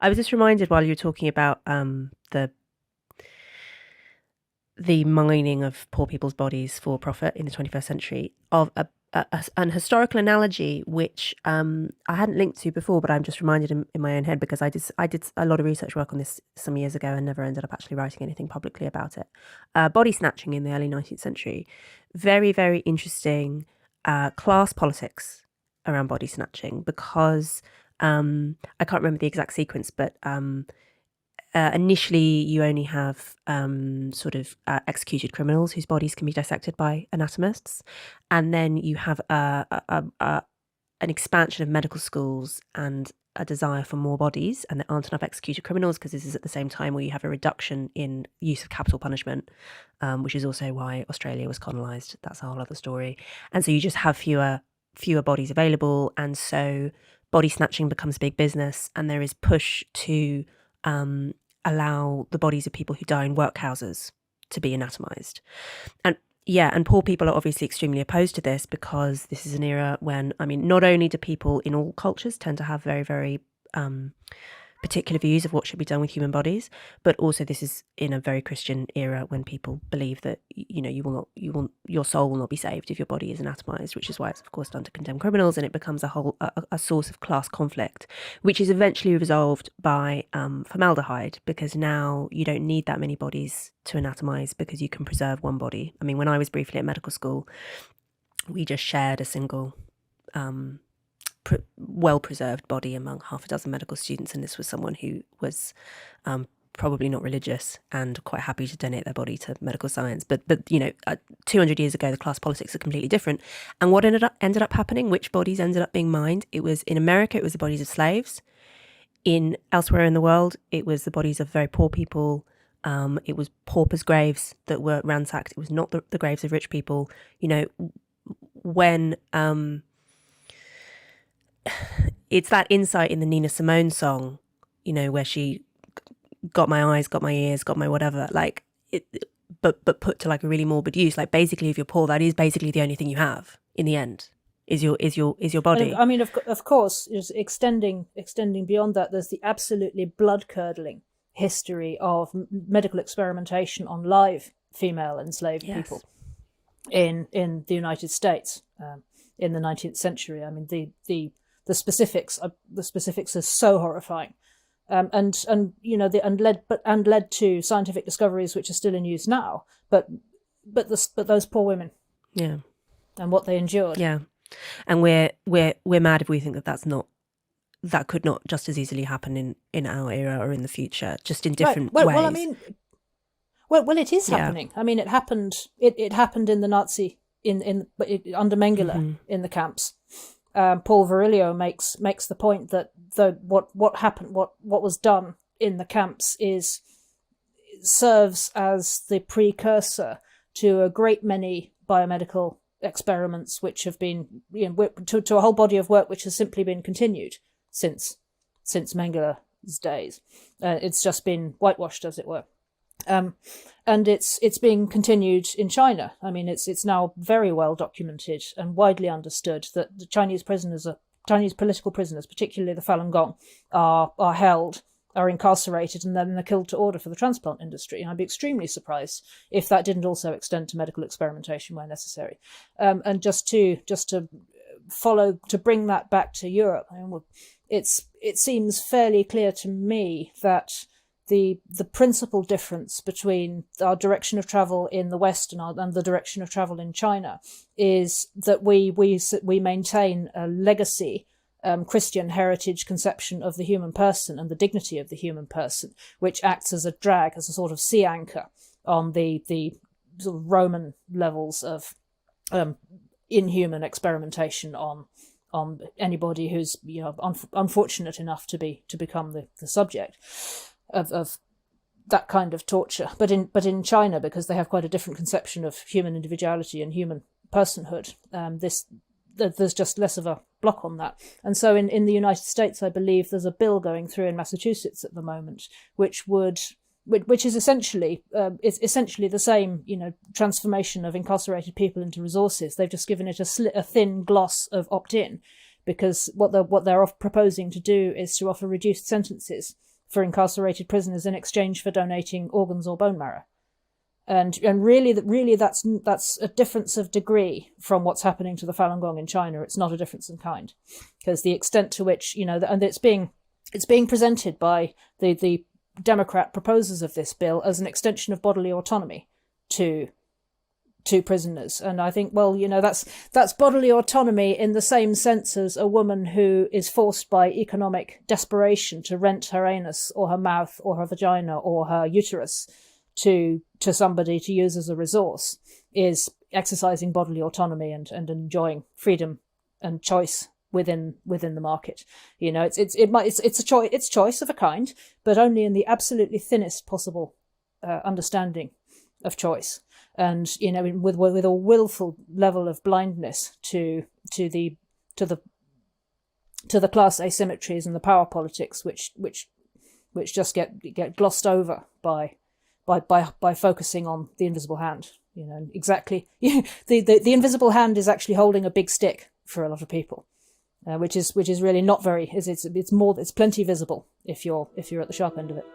I was just reminded while you were talking about the mining of poor people's bodies for profit in the 21st century of an historical analogy which I hadn't linked to before, but I'm just reminded in my own head because I did a lot of research work on this some years ago and never ended up actually writing anything publicly about it. Body snatching in the early 19th century, very, very interesting class politics around body snatching because I can't remember the exact sequence, but initially you only have executed criminals whose bodies can be dissected by anatomists, and then you have an expansion of medical schools and a desire for more bodies, and there aren't enough executed criminals because this is at the same time where you have a reduction in use of capital punishment, which is also why Australia was colonised. That's a whole other story. And so you just have fewer bodies available, and so body snatching becomes big business, and there is push to allow the bodies of people who die in workhouses to be anatomized. And poor people are obviously extremely opposed to this because this is an era when, not only do people in all cultures tend to have very, very particular views of what should be done with human bodies, but also this is in a very Christian era when people believe that your soul will not be saved if your body is anatomized, which is why it's of course done to condemn criminals, and it becomes a source of class conflict, which is eventually resolved by formaldehyde, because now you don't need that many bodies to anatomize because you can preserve one body. When I was briefly at medical school, we just shared a single well-preserved body among half a dozen medical students, and this was someone who was probably not religious and quite happy to donate their body to medical science. But 200 years ago, the class politics are completely different. And what ended up happening, which bodies ended up being mined? It was in America, it was the bodies of slaves. Elsewhere in the world, it was the bodies of very poor people. It was paupers' graves that were ransacked. It was not the graves of rich people. When it's that insight in the Nina Simone song, where she got my eyes, got my ears, got my whatever, but put to a really morbid use. Basically, if you're poor, that is basically the only thing you have in the end is your body. Of course, extending beyond that, there's the absolutely blood-curdling history of medical experimentation on live female enslaved people in the United States in the 19th century. The specifics are so horrifying, and led to scientific discoveries which are still in use now. But those poor women, and what they endured, and we're mad if we think that could not just as easily happen in our era or in the future, just in different ways. Well, it is happening. It happened. It happened in the Nazi under Mengele in the camps. Paul Virilio makes the point that what happened, what was done in the camps serves as the precursor to a great many biomedical experiments which have been to a whole body of work which has simply been continued since Mengele's days. It's just been whitewashed, as it were. And it's being continued in China. It's now very well documented and widely understood that the Chinese political prisoners, particularly the Falun Gong, are held, are incarcerated, and then they're killed to order for the transplant industry. And I'd be extremely surprised if that didn't also extend to medical experimentation where necessary. And just to bring that back to Europe, it seems fairly clear to me that the principal difference between our direction of travel in the West and the direction of travel in China is that we maintain a legacy Christian heritage conception of the human person and the dignity of the human person, which acts as a drag, as a sort of sea anchor on the sort of Roman levels of inhuman experimentation on anybody who's unfortunate enough to become the subject of that kind of torture. But in China, because they have quite a different conception of human individuality and human personhood, there's just less of a block on that. And so in the United States, I believe there's a bill going through in Massachusetts at the moment, which is essentially the same, transformation of incarcerated people into resources. They've just given it a thin gloss of opt-in, because what they're proposing to do is to offer reduced sentences for incarcerated prisoners in exchange for donating organs or bone marrow. And really that's a difference of degree from what's happening to the Falun Gong in China. It's not a difference in kind, because the extent to which, and it's being presented by the Democrat proposers of this bill as an extension of bodily autonomy to prisoners. And I think, well, that's bodily autonomy in the same sense as a woman who is forced by economic desperation to rent her anus or her mouth or her vagina or her uterus to somebody to use as a resource, is exercising bodily autonomy and enjoying freedom and choice within the market. It's choice of a kind, but only in the absolutely thinnest possible understanding of choice. And with a willful level of blindness to the class asymmetries and the power politics, which just get glossed over by focusing on the invisible hand. Exactly. The invisible hand is actually holding a big stick for a lot of people, which is really not very. It's plenty visible if you're at the sharp end of it.